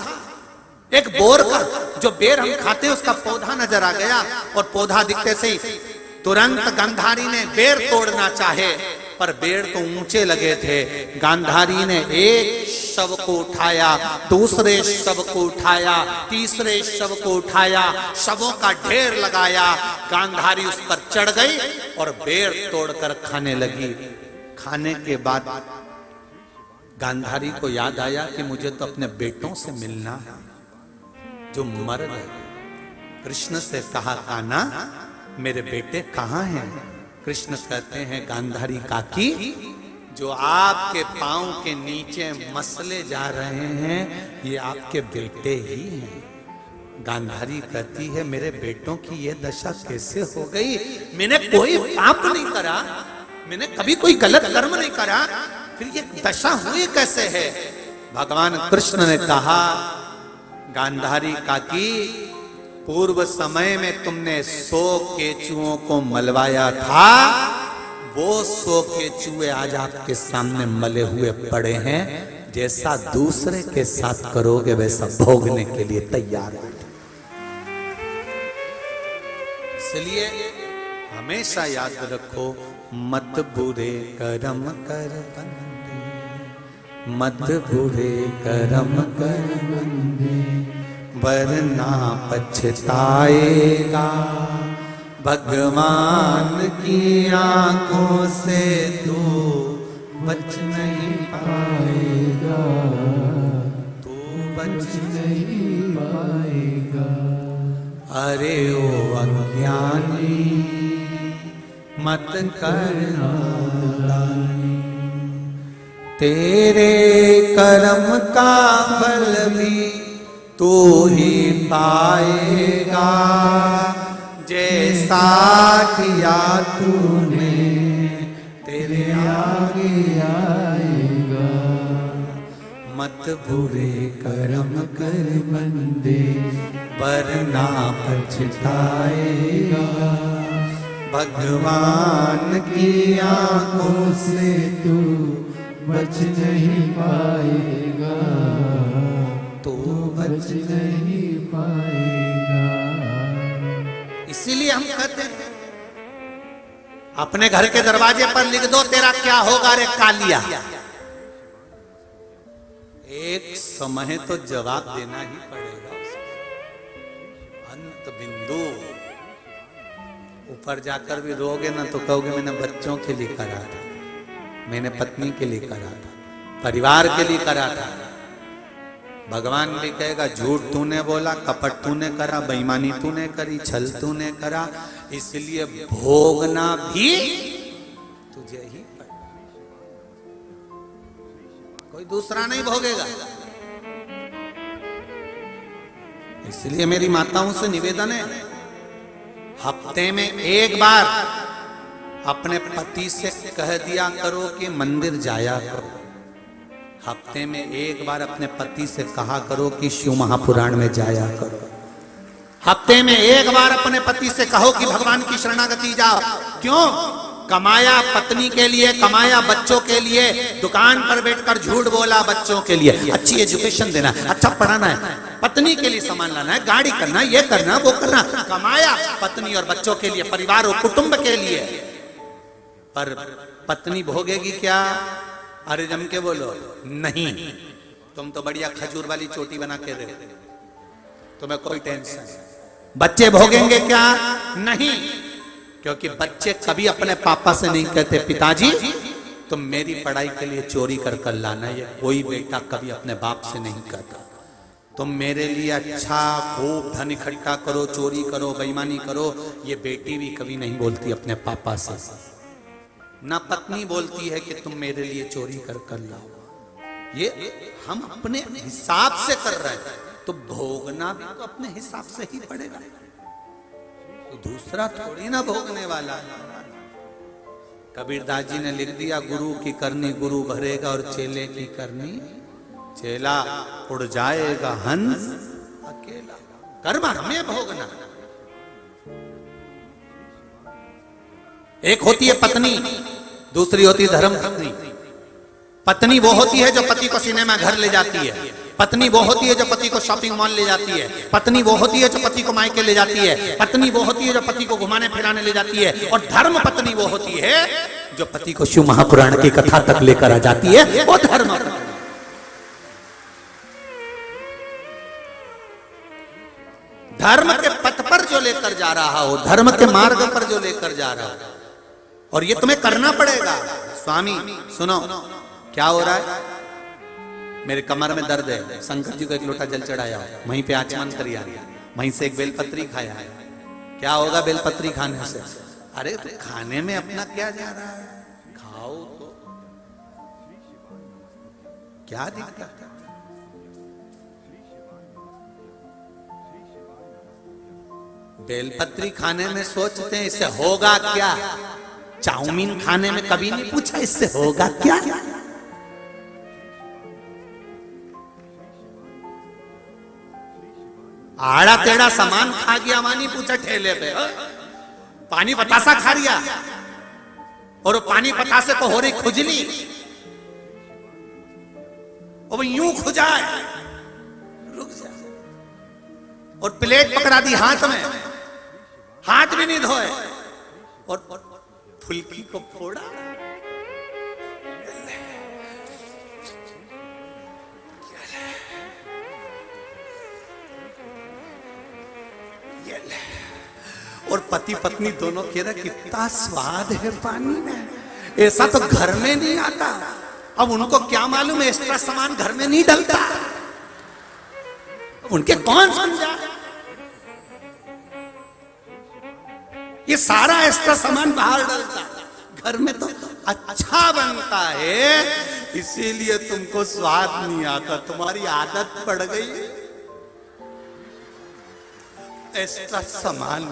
एक बोर का जो बेर हम खाते हैं उसका पौधा नजर आ गया। और पौधा दिखते से ही तुरंत गांधारी ने बेर तोड़ना चाहे, पर बेर तो ऊंचे लगे थे। गांधारी ने एक शव को उठाया, दूसरे शव को उठाया, तीसरे शव को उठाया, शवों का ढेर लगाया। गांधारी उस पर चढ़ गई और बेर तोड़कर खाने लगी। खाने के बाद गांधारी को याद आया कि मुझे तो अपने बेटों से मिलना है जो मर गए। कृष्ण से कहा कान्हा मेरे बेटे कहाँ हैं? कृष्ण कहते हैं गांधारी काकी, जो आपके पांव के नीचे मसले जा रहे हैं ये आपके बेटे ही हैं। गांधारी कहती है मेरे बेटों की ये दशा कैसे हो गई? मैंने कोई पाप नहीं करा, मैंने कभी कोई गलत कर्म नहीं करा, फिर ये दशा हुई कैसे है? भगवान कृष्ण ने कहा, गांधारी काकी, पूर्व समय में तुमने 100 केचुओं को मलवाया था, वो 100 केचुए आज आपके सामने मले हुए पड़े हैं। जैसा दूसरे के साथ करोगे वैसा भोगने के लिए तैयार है। इसलिए हमेशा याद रखो, मत बुरे कर्म कर बंदे, मत बुरे कर्म कर बंदे, वरना पछताएगा। भगवान की आंखों से तू बच नहीं पाएगा, तू बच नहीं पाएगा। अरे ओ अज्ञानी, मत करना दानी, तेरे कर्म का फल भी तू ही पाएगा। जैसा किया तूने तेरे आगे आएगा। मत बुरे कर्म कर बंदे, वरना पछताएगा। भगवान की आंखों से तू बच नहीं पाएगा, तू बच नहीं पाएगा। इसीलिए हम कहते हैं, अपने घर के दरवाजे पर लिख दो, तेरा क्या होगा रे कालिया। एक समय तो जवाब देना ही पड़ेगा। अंत बिंदु। ऊपर जाकर भी रोगे ना तो कहोगे मैंने बच्चों के लिए करा था, मैंने पत्नी के लिए करा था, परिवार के लिए करा था। भगवान भी कहेगा झूठ तूने बोला, कपट तूने करा, बेईमानी तूने करी, छल तूने करा, इसलिए भोगना भी तुझे ही पड़ेगा, कोई दूसरा नहीं भोगेगा। इसलिए मेरी माताओं से निवेदन है, हफ्ते में एक बार अपने पति से कह दिया करो कि मंदिर जाया करो। हफ्ते में एक बार अपने पति से कहा करो कि शिव महापुराण में जाया करो। हफ्ते में एक बार अपने पति से कहो कि भगवान की शरणागति जाओ। क्यों? कमाया पत्नी के लिए, कमाया बच्चों के लिए, दुकान पर बैठकर झूठ बोला बच्चों के लिए, अच्छी एजुकेशन देना, अच्छा पढ़ाना है, पत्नी के लिए सामान लाना है, गाड़ी करना, ये करना, वो करना, कमाया पत्नी और बच्चों के लिए, परिवार और कुटुंब के लिए। पर पत्नी भोगेगी क्या? अरे जम के बोलो, नहीं। तुम तो बढ़िया खजूर वाली चोटी बना के दे, तुम्हें कोई टेंशन नहीं। बच्चे भोगेंगे क्या? नहीं, क्योंकि बच्चे कभी अपने पापा से नहीं कहते पिताजी तुम मेरी पढ़ाई के लिए चोरी कर कर लाना। ये कोई बेटा कभी अपने बाप से नहीं कहता। तुम मेरे लिए अच्छा खूब धन इकट्ठा करो, चोरी करो, बेईमानी करो, ये बेटी भी कभी नहीं बोलती अपने पापा से। ना पत्नी बोलती है कि तुम मेरे लिए चोरी कर कर लाओ। ये हम अपने हिसाब से कर रहे हैं, तो भोगना भी तो अपने हिसाब से ही पड़ेगा, तो दूसरा थोड़ी ना भोगने वाला है। कबीरदास जी ने लिख दिया, गुरु की करनी गुरु भरेगा और चेले की करनी चेला, उड़ जाएगा हंस अकेला। कर्म हमें भोगना। एक होती है पत्नी, दूसरी होती है धर्म पत्नी। पत्नी वो होती है जो पति को सिनेमा घर ले जाती है, पत्नी वो होती है जो पति को शॉपिंग मॉल ले जाती है, पत्नी वो होती है जो पति को मायके ले जाती है, पत्नी वो होती है जो पति को घुमाने फिराने ले जाती है, और धर्म पत्नी वो होती है जो पति को शिव महापुराण की कथा तक लेकर आ जाती है, वो धर्म पत्नी। धर्म के पथ पर जो लेकर जा रहा हो, धर्म के मार्ग पर जो लेकर जा रहा हो, और ये तुम्हें करना पड़ेगा। स्वामी सुनो, क्या हो रहा है? मेरे कमर में दर्द है, शंकर जी को एक लोटा जल चढ़ाया, वहीं पे आचमन कर आया, वहीं से एक बेलपत्री खाया है। क्या होगा बेलपत्री खाने से? अरे तो खाने में अपना क्या जा रहा है, खाओ तो क्या दिक्कत है? बेलपत्री खाने में सोचते हैं इससे होगा क्या, चाउमीन खाने में कभी नहीं पूछा इससे होगा क्या? आड़ा टेढ़ा सामान खा गया, वहां नहीं पूछा ठेले पे। पानी पतासा खा लिया और वो पानी पतासे को हो रही खुजली, वो यूं खुजाए, रुक जा। और प्लेट पकड़ा दी हाथ में, हाथ भी नहीं धोए और फुल्की को फोड़ा। और पति पत्नी दोनों कह रहे कितना स्वाद है पानी में, ऐसा तो घर में नहीं आता। अब उनको क्या मालूम है एक्स्ट्रा सामान घर में नहीं डलता, उनके कौन समझा? ये सारा एक्स्ट्रा सामान बाहर डलता, घर में तो अच्छा बनता है, इसीलिए तुमको स्वाद नहीं आता, तुम्हारी आदत पड़ गई एक्स्ट्रा सामान।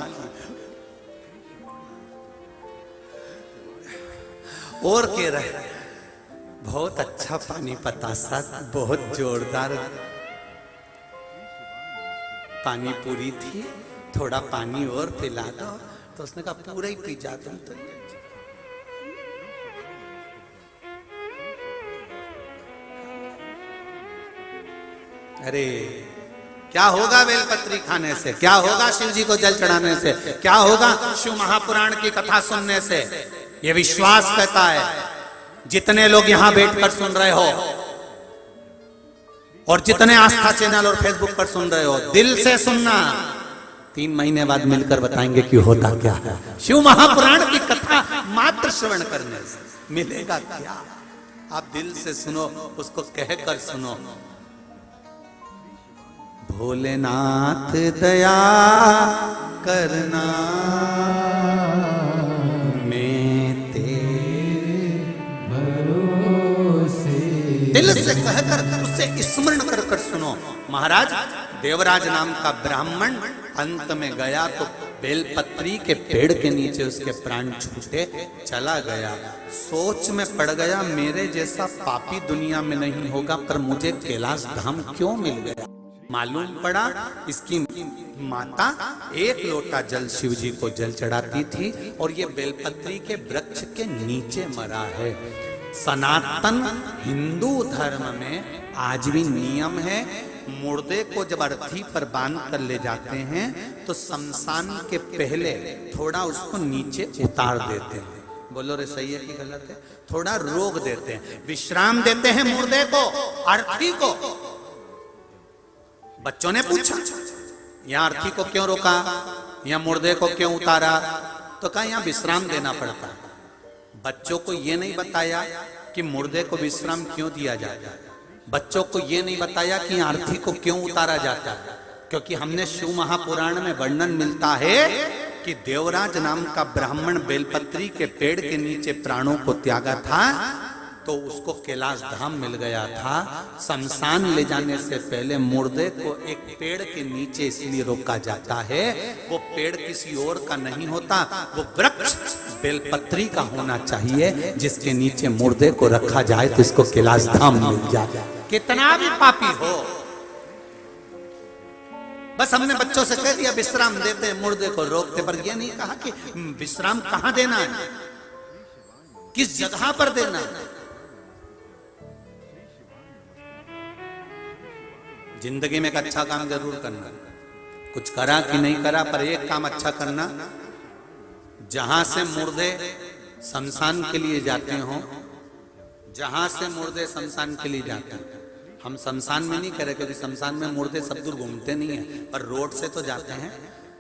और कह रहे बहुत अच्छा पानी पतासा, बहुत जोरदार पानी पूरी थी, थोड़ा पानी और पिला दो। तो उसने कहा पूरा ही पी जा तुम तो। अरे क्या होगा बेलपत्री खाने से, क्या होगा शिव जी को जल चढ़ाने से, क्या होगा शिव महापुराण की कथा सुनने से? ये विश्वास कहता है। जितने लोग यहां बैठकर सुन रहे हो और जितने आस्था चैनल और फेसबुक पर सुन रहे हो, दिल से सुनना। 3 महीने बाद मिलकर बताएंगे कि होता क्या है। शिव महापुराण की कथा मात्र श्रवण करने से मिलेगा क्या? आप दिल से सुनो, उसको कहकर सुनो। भोलेनाथ दया करना, मैं तेरे भरोसे। दिल से कहकर उससे स्मरण कर कर सुनो। महाराज देवराज नाम का ब्राह्मण अंत में गया तो बेलपत्री के पेड़ के नीचे उसके प्राण छूटे चला गया। सोच में पड़ गया मेरे जैसा पापी दुनिया में नहीं होगा, पर मुझे कैलाश धाम क्यों मिल गया? मालूम पड़ा इसकी माता 1 लोटा जल शिव जी को जल चढ़ाती थी और ये बेलपत्री के वृक्ष के नीचे मरा है। सनातन हिंदू धर्म में आज भी नियम है, मुर्दे को जब अर्थी पर बांध कर ले जाते हैं तो शमशान के पहले थोड़ा उसको नीचे उतार देते हैं। बोलो रे सही है कि गलत है? थोड़ा रोक देते हैं, विश्राम देते हैं मुर्दे को, अर्थी को। बच्चों ने पूछा यहां अर्थी को क्यों रोका, यहां मुर्दे को क्यों उतारा? तो कहा यहां विश्राम देना पड़ता। बच्चों को यह नहीं बताया कि मुर्दे को विश्राम क्यों दिया जाता है। बच्चों को यह नहीं बताया कि अर्थी को क्यों उतारा जाता है, क्योंकि हमने शिव महापुराण में वर्णन मिलता है कि देवराज नाम का ब्राह्मण बेलपत्री के पेड़ के नीचे प्राणों को त्यागा था तो उसको कैलाश धाम मिल गया था। शमशान ले जाने से पहले मुर्दे को एक पेड़ के नीचे इसलिए रोका जाता है, वो पेड़ किसी और का नहीं होता, वो वृक्ष बेलपत्री का होना चाहिए जिसके नीचे मुर्दे को रखा जाए तो इसको कैलाश धाम मिल जाए। कितना भी पापी हो, बस हमने बच्चों से कह दिया विश्राम देते हैं, मुर्दे को रोकते, पर यह नहीं कहा कि विश्राम कहां देना है, किस जगह पर देना है। जिंदगी में एक अच्छा काम जरूर करना, कुछ करा कि नहीं करा पर एक काम अच्छा करना। जहां से मुर्दे शमशान के लिए जाते हो, जहां से मुर्दे शमशान के लिए जाते हैं, हम शमशान में नहीं करे क्योंकि शमशान में मुर्दे सब दूर घूमते नहीं है, पर रोड से तो जाते हैं।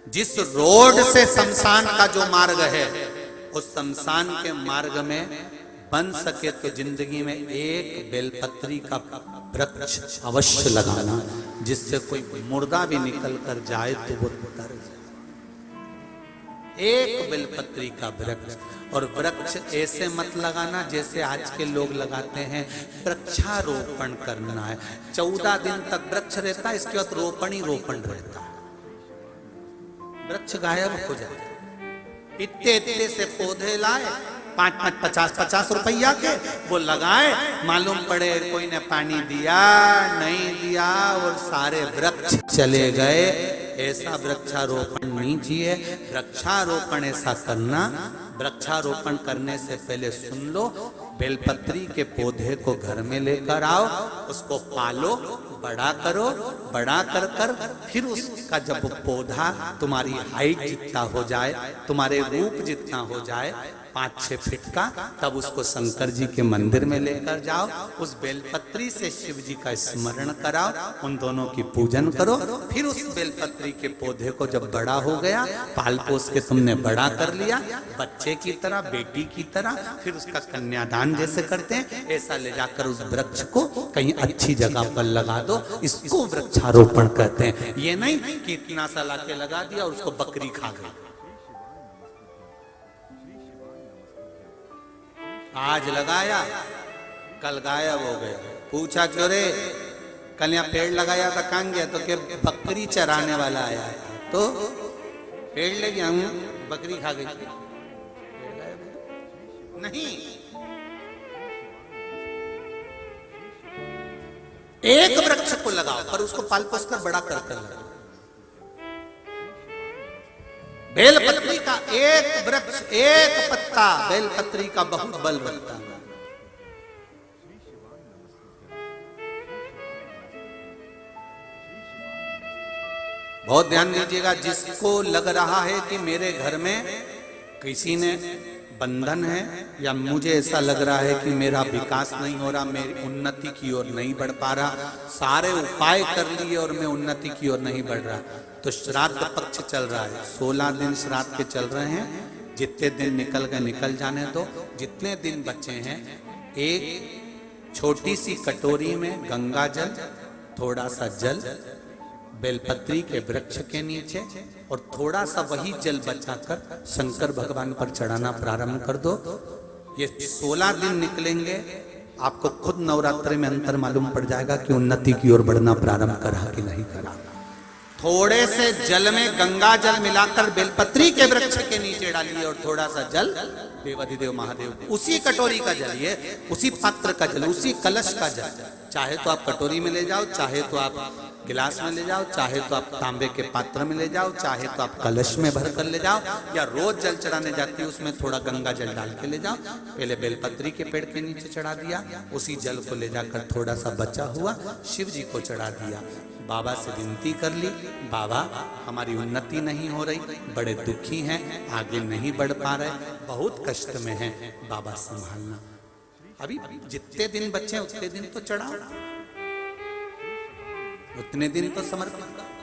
जिस रोड से शमशान का जो मार्ग है उस शमशान के मार्ग में बन सके तो जिंदगी में एक बेलपत्री का वृक्ष अवश्य लगाना, जिससे कोई मुर्दा भी निकल कर जाए तो वो तर जाए। एक बेलपत्री का वृक्ष, और वृक्ष ऐसे मत लगाना जैसे आज के लोग लगाते हैं, वृक्षारोपण करना है। 14 दिन तक वृक्ष रहता है, इसके बाद रोपण ही रोपण रहता है, वृक्ष गायब हो जाता है। इतने इतने से पौधे लाए 5-5, 50-50 रुपया के वो लगाए, मालूम पड़े कोई ने पानी दिया नहीं दिया और सारे वृक्ष चले गए। ऐसा वृक्षारोपण नहीं चाहिए। वृक्षारोपण ऐसा करना, वृक्षारोपण करने से पहले सुन लो, बेलपत्री के पौधे को घर में लेकर आओ, उसको पालो, बड़ा करो, बड़ा कर कर फिर उसका जब पौधा तुम्हारी हाइट जितना हो जाए, तुम्हारे रूप जितना हो जाए 5-6 फीट का, तब उसको शंकर जी के मंदिर में लेकर जाओ, उस बेलपत्री से शिव जी का स्मरण कराओ, उन दोनों की पूजन करो। फिर उस बेलपत्री के पौधे को जब बड़ा हो गया, पाल पोस के तुमने बड़ा कर लिया, बच्चे की तरह, बेटी की तरह, फिर उसका कन्यादान जैसे करते हैं, ऐसा ले जाकर उस वृक्ष को कहीं अच्छी जगह पर लगा दो। इसको वृक्षारोपण कहते हैं। ये नहीं कि इतना सा लाके लगा दिया और उसको बकरी खा गई। आज लगाया, कल गायब हो गया। पूछा क्यों रे, कल यहाँ पेड़ लगाया था, कहाँ गया? तो क्या बकरी चराने वाला आया था, तो पेड़ ले गया, बकरी खा गई। नहीं, एक वृक्ष को लगाओ पर उसको पाल पोस कर बड़ा कर लगाओ। बेलपत्री का एक वृक्ष, एक पत्ता बेलपत्री का बहुत बल बनता है। बहुत ध्यान दीजिएगा, जिसको लग रहा है कि मेरे घर में किसी ने बंधन है या मुझे ऐसा लग रहा है कि मेरा विकास नहीं हो रहा, मेरी उन्नति की ओर नहीं बढ़ पा रहा, सारे उपाय कर लिए और मैं उन्नति की ओर नहीं बढ़ रहा, तो श्राद्ध पक्ष चल रहा है, 16 दिन श्राद्ध के चल रहे हैं। जितने दिन निकल गए निकल जाने दो, जितने दिन बचे हैं एक छोटी सी कटोरी में गंगा जल, थोड़ा सा जल बेलपत्री के वृक्ष के नीचे और थोड़ा सा वही जल बचाकर शंकर भगवान पर चढ़ाना प्रारंभ कर दो। ये 16 दिन निकलेंगे, आपको खुद नवरात्रि में अंतर मालूम पड़ जाएगा कि उन्नति की ओर बढ़ना प्रारंभ करा कि नहीं करा। थोड़े से जल में गंगा जल मिलाकर बेलपत्री के वृक्ष के नीचे डालिए और थोड़ा सा जल देवाधिदेव महादेव, उसी कटोरी का जल, ये उसी पात्र का जल, उसी कलश का जल, चाहे तो आप कटोरी में ले जाओ, चाहे तो आप गिलास में ले जाओ, चाहे तो आप तांबे के पात्र में ले जाओ, चाहे तो आप कलश में भर कर ले जाओ, या रोज जल चढ़ाने जाती है उसमें थोड़ा गंगा जल डाल के ले जाओ। पहले बेलपत्री के पेड़ के नीचे चढ़ा दिया, उसी जल को ले जाकर थोड़ा सा बचा हुआ शिव जी को चढ़ा दिया। बाबा से विनती कर ली, बाबा हमारी उन्नति नहीं हो रही, बड़े दुखी हैं, आगे नहीं बढ़ पा रहे, बहुत कष्ट में हैं, बाबा संभालना। अभी जितने दिन बचे उतने दिन तो चढ़ाओ, उतने दिन तो समर्पण करो।